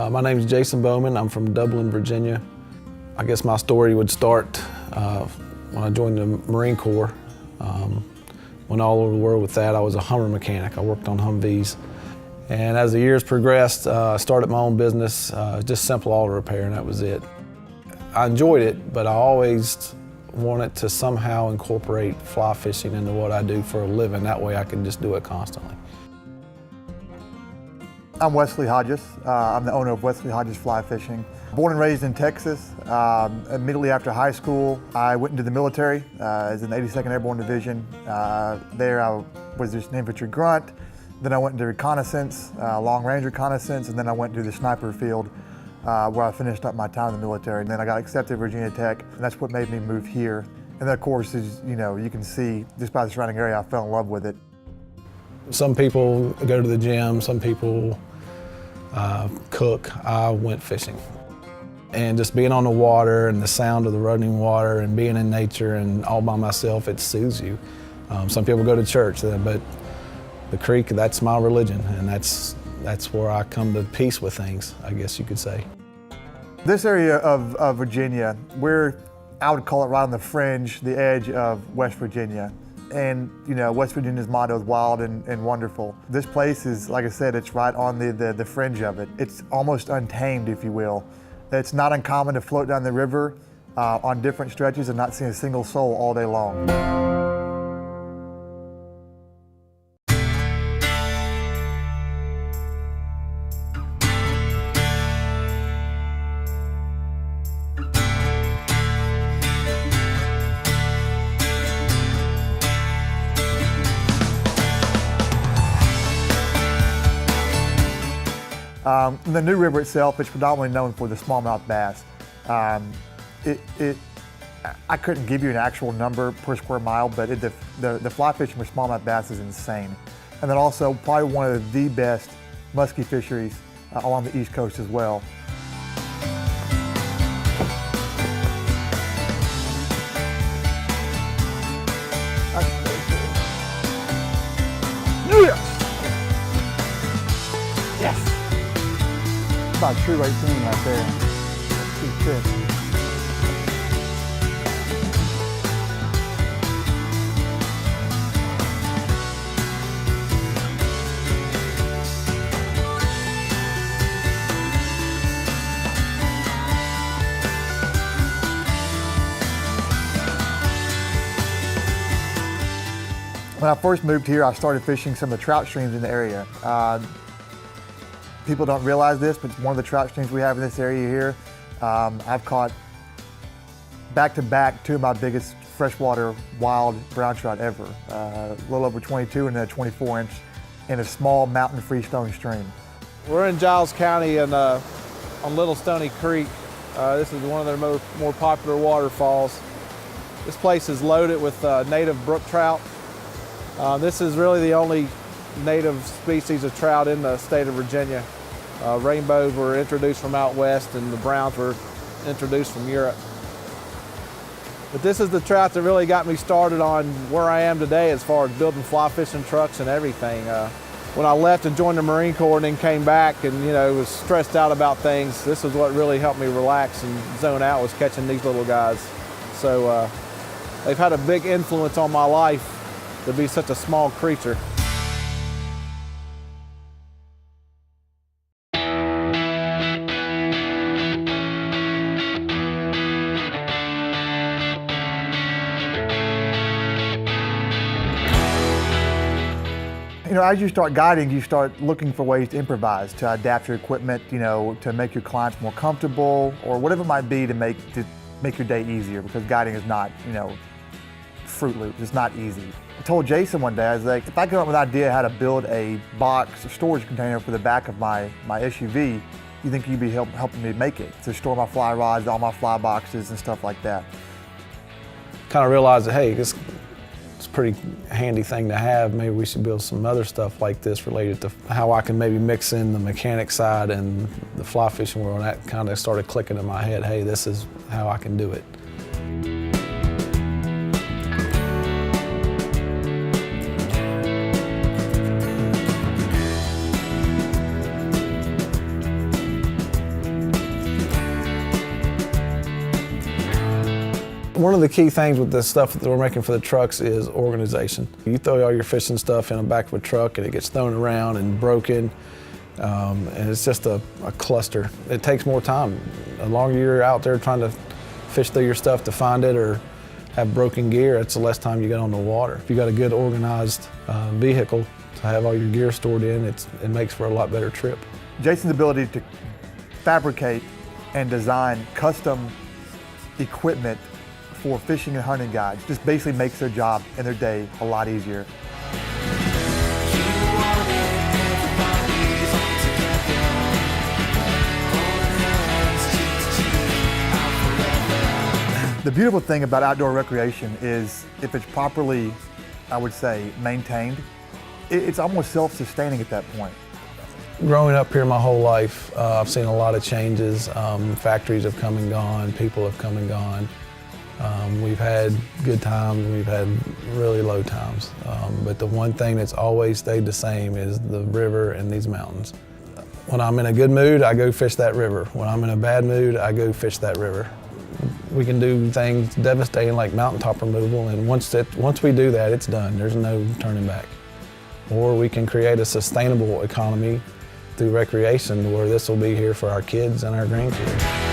My name is Jason Bowman. I'm from Dublin, Virginia. I guess my story would start when I joined the Marine Corps. Went all over the world with that. I was a Hummer mechanic. I worked on Humvees. And as the years progressed, I started my own business, just simple auto repair, and that was it. I enjoyed it, but I always wanted to somehow incorporate fly fishing into what I do for a living. That way I can just do it constantly. I'm Wesley Hodges. I'm the owner of Wesley Hodges Fly Fishing. Born and raised in Texas. Immediately after high school, I went into the military as in the 82nd Airborne Division. There I was just an infantry grunt. Then I went into reconnaissance, long-range reconnaissance, and then I went to the sniper field where I finished up my time in the military. And then I got accepted at Virginia Tech, and that's what made me move here. And then, of course, as you can see just by the surrounding area, I fell in love with it. Some people go to the gym, some people cook. I went fishing. And just being on the water and the sound of the running water and being in nature and all by myself, it soothes you. Some people go to church, but the creek, that's my religion, and that's where I come to peace with things, I guess you could say. This area of Virginia, I would call it right on the fringe, the edge of West Virginia. And West Virginia's motto is wild and wonderful. This place is, like I said, it's right on the fringe of it. It's almost untamed, if you will. It's not uncommon to float down the river on different stretches and not see a single soul all day long. The New River itself is predominantly known for the smallmouth bass. I couldn't give you an actual number per square mile, but the fly fishing for smallmouth bass is insane. And then also probably one of the best muskie fisheries along the East Coast as well. Yes! About true 18 right there. That's 2 fish. When I first moved here, I started fishing some of the trout streams in the area. People don't realize this, but it's one of the trout streams we have in this area here. I've caught back-to-back 2 of my biggest freshwater wild brown trout ever. A little over 22 and a 24-inch in a small mountain freestone stream. We're in Giles County on Little Stony Creek. This is one of their more popular waterfalls. This place is loaded with native brook trout. This is really the only native species of trout in the state of Virginia. Rainbows were introduced from out west and the browns were introduced from Europe. But this is the trout that really got me started on where I am today as far as building fly fishing trucks and everything. When I left and joined the Marine Corps and then came back and was stressed out about things, this is what really helped me relax and zone out, was catching these little guys. So they've had a big influence on my life to be such a small creature. As you start guiding, you start looking for ways to improvise, to adapt your equipment, to make your clients more comfortable, or whatever it might be to make your day easier, because guiding is not, Fruit Loops. It's not easy. I told Jason one day, I was like, if I come up with an idea how to build a box, a storage container for the back of my SUV, you think you'd be helping me make it, to store my fly rods, all my fly boxes and stuff like that. Kind of realized that, hey, it's a pretty handy thing to have. Maybe we should build some other stuff like this related to how I can maybe mix in the mechanic side and the fly fishing world. And that kind of started clicking in my head, hey, this is how I can do it. One of the key things with this stuff that we're making for the trucks is organization. You throw all your fishing stuff in the back of a truck and it gets thrown around and broken, and it's just a cluster. It takes more time. The longer you're out there trying to fish through your stuff to find it or have broken gear, it's the less time you get on the water. If you got a good organized vehicle to have all your gear stored in, it makes for a lot better trip. Jason's ability to fabricate and design custom equipment for fishing and hunting guides just basically makes their job and their day a lot easier. The beautiful thing about outdoor recreation is if it's properly, I would say, maintained, it's almost self-sustaining at that point. Growing up here my whole life, I've seen a lot of changes. Factories have come and gone, people have come and gone. We've had good times, we've had really low times. But the one thing that's always stayed the same is the river and these mountains. When I'm in a good mood, I go fish that river. When I'm in a bad mood, I go fish that river. We can do things devastating like mountaintop removal, and once we do that, it's done. There's no turning back. Or we can create a sustainable economy through recreation where this will be here for our kids and our grandkids.